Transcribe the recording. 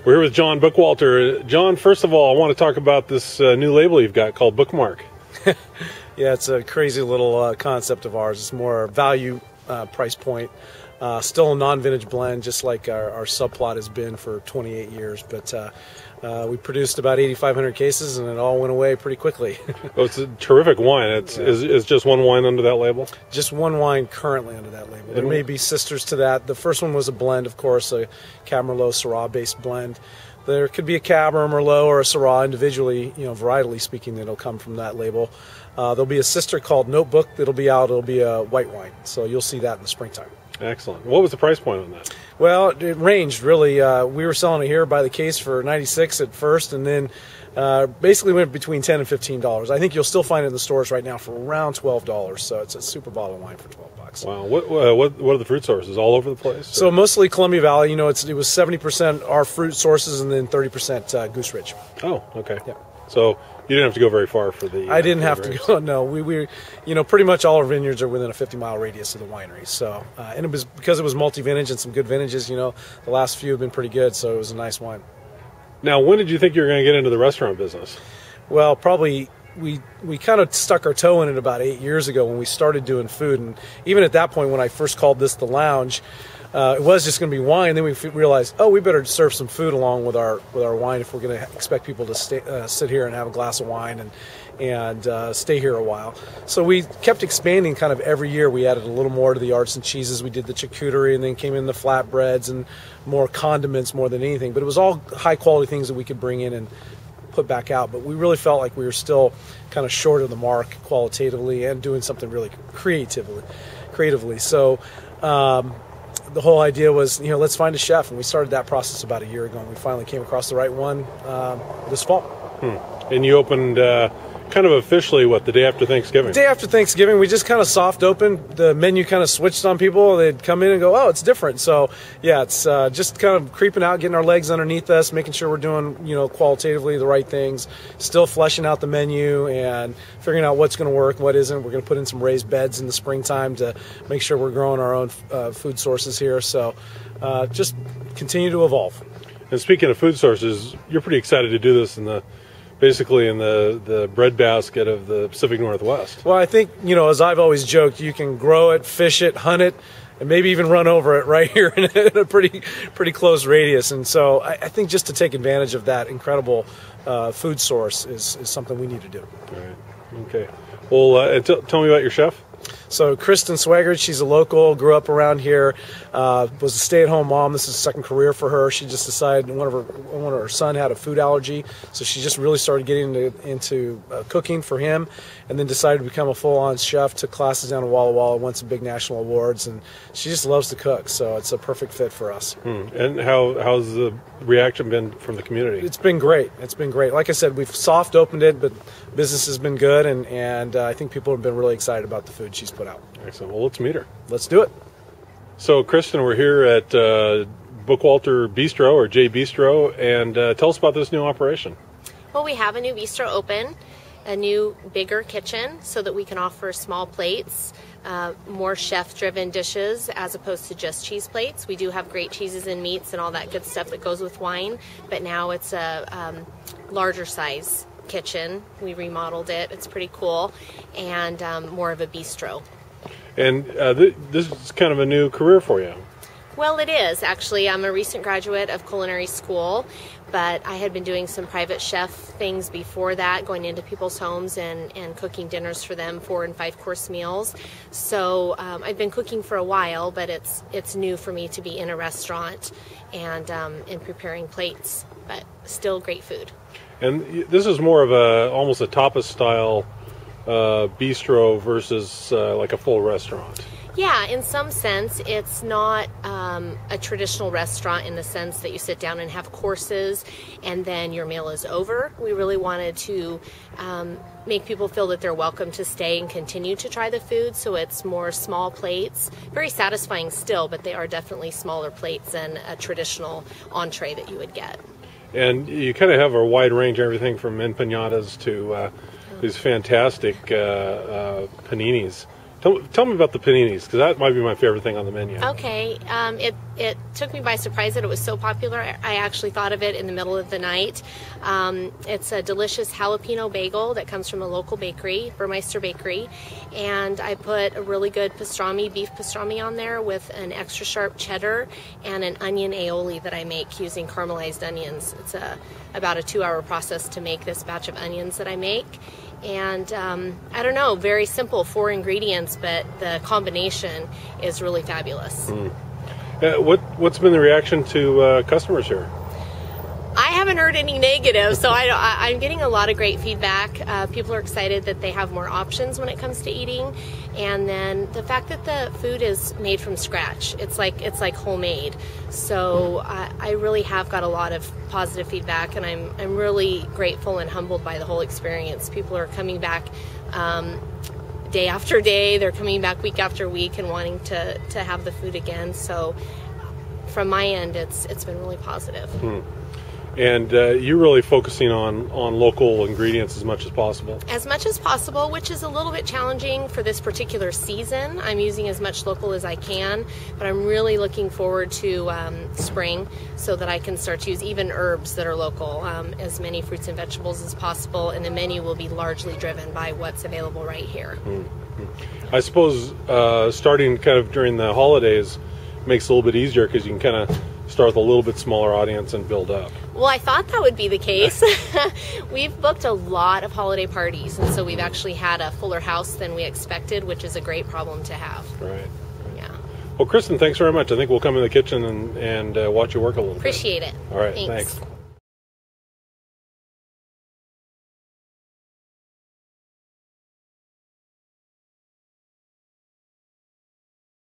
We're here with John Bookwalter. John, first of all, I want to talk about this new label you've got called Bookmark. Yeah, it's a crazy little concept of ours. It's more value price point. Still a non-vintage blend, just like our subplot has been for 28 years. But we produced about 8,500 cases, and it all went away pretty quickly. Oh, it's a terrific wine. Is just one wine under that label? Just one wine currently under that label. There may be sisters to that. The first one was a blend, of course, a Cab Merlot Syrah-based blend. There could be a Cab or a Merlot or a Syrah individually, varietally speaking, that'll come from that label. There'll be a sister called Notebook that'll be out. It'll be a white wine, so you'll see that in the springtime. Excellent. What was the price point on that? Well, it ranged, really. We were selling it here by the case for $96 at first, and then basically went between $10 and $15. I think you'll still find it in the stores right now for around $12, so it's a super bottle of wine for $12. Wow. What are the fruit sources? All over the place? So mostly Columbia Valley. It was 70% our fruit sources and then 30% Goose Ridge. Oh, okay. Yeah. So you didn't have to go very far for the. I didn't have to go. No, we pretty much all our vineyards are within a 50-mile radius of the winery. So and it was because it was multi-vintage and some good vintages. The last few have been pretty good, so it was a nice wine. Now, when did you think you were going to get into the restaurant business? Well, probably we kind of stuck our toe in it about 8 years ago when we started doing food, and even at that point when I first called this the lounge. It was just going to be wine. Then we realized, we better serve some food along with our wine if we're going to expect people to sit here and have a glass of wine and stay here a while. So we kept expanding kind of every year. We added a little more to the arts and cheeses. We did the charcuterie, and then came in the flatbreads and more condiments more than anything. But it was all high quality things that we could bring in and put back out. But we really felt like we were still kind of short of the mark qualitatively and doing something really creatively. So. The whole idea was, let's find a chef, and we started that process about a year ago, and we finally came across the right one this fall. And you opened kind of officially, the day after Thanksgiving? The day after Thanksgiving, we just kind of soft opened. The menu kind of switched on people. They'd come in and go, it's different. So, yeah, it's just kind of creeping out, getting our legs underneath us, making sure we're doing, qualitatively the right things, still fleshing out the menu and figuring out what's going to work, what isn't. We're going to put in some raised beds in the springtime to make sure we're growing our own food sources here. So just continue to evolve. And speaking of food sources, you're pretty excited to do this basically in the breadbasket of the Pacific Northwest. Well, I think, as I've always joked, you can grow it, fish it, hunt it, and maybe even run over it right here in a pretty close radius. And so I think just to take advantage of that incredible food source is something we need to do. All right. Okay. Well, tell me about your chef. So Kristen Swaggart, she's a local, grew up around here, was a stay-at-home mom. This is a second career for her. She just decided one of her son had a food allergy, so she just really started getting into cooking for him, and then decided to become a full-on chef. Took classes down in Walla Walla, won some big national awards, and she just loves to cook. So it's a perfect fit for us. And how's the reaction been from the community? It's been great. It's been great. Like I said, we've soft opened it, but business has been good, and I think people have been really excited about the food she's put out. Excellent. Well, let's meet her. Let's do it. So, Kristen, we're here at Bookwalter Bistro, or JBistro, and tell us about this new operation. Well, we have a new bistro open, a new bigger kitchen so that we can offer small plates, more chef-driven dishes as opposed to just cheese plates. We do have great cheeses and meats and all that good stuff that goes with wine, but now it's a larger size kitchen. We remodeled it. It's pretty cool, and more of a bistro. And this is kind of a new career for you. Well, it is. Actually, I'm a recent graduate of culinary school, but I had been doing some private chef things before that, going into people's homes and cooking dinners for them, 4- and 5-course meals. So I've been cooking for a while, but it's new for me to be in a restaurant and preparing plates, but still great food. And this is more of almost a tapas style bistro versus like a full restaurant. Yeah, in some sense, it's not a traditional restaurant in the sense that you sit down and have courses and then your meal is over. We really wanted to make people feel that they're welcome to stay and continue to try the food, so it's more small plates. Very satisfying still, but they are definitely smaller plates than a traditional entree that you would get. And you kind of have a wide range, everything from empanadas to these fantastic paninis. Tell me about the paninis, because that might be my favorite thing on the menu. Okay. It took me by surprise that it was so popular. I actually thought of it in the middle of the night. It's a delicious jalapeno bagel that comes from a local bakery, Burmeister Bakery, and I put a really good pastrami, beef pastrami on there with an extra sharp cheddar and an onion aioli that I make using caramelized onions. It's about a 2-hour process to make this batch of onions that I make. And I don't know, very simple, 4 ingredients, but the combination is really fabulous. What's been the reaction to customers here? I haven't heard any negative, so I'm getting a lot of great feedback. People are excited that they have more options when it comes to eating, and then the fact that the food is made from scratch. It's like homemade. So I really have got a lot of positive feedback, and I'm really grateful and humbled by the whole experience. People are coming back day after day. They're coming back week after week and wanting to have the food again. So from my end, it's been really positive. And you're really focusing on local ingredients as much as possible. As much as possible, which is a little bit challenging for this particular season. I'm using as much local as I can, but I'm really looking forward to spring so that I can start to use even herbs that are local, as many fruits and vegetables as possible, and the menu will be largely driven by what's available right here. I suppose starting kind of during the holidays makes it a little bit easier because you can kind of start with a little bit smaller audience and build up. Well, I thought that would be the case. We've booked a lot of holiday parties, and so we've actually had a fuller house than we expected, which is a great problem to have. Right. Yeah. Well, Kristen, thanks very much. I think we'll come in the kitchen and watch you work a little bit. Appreciate it. All right. Thanks. Thanks.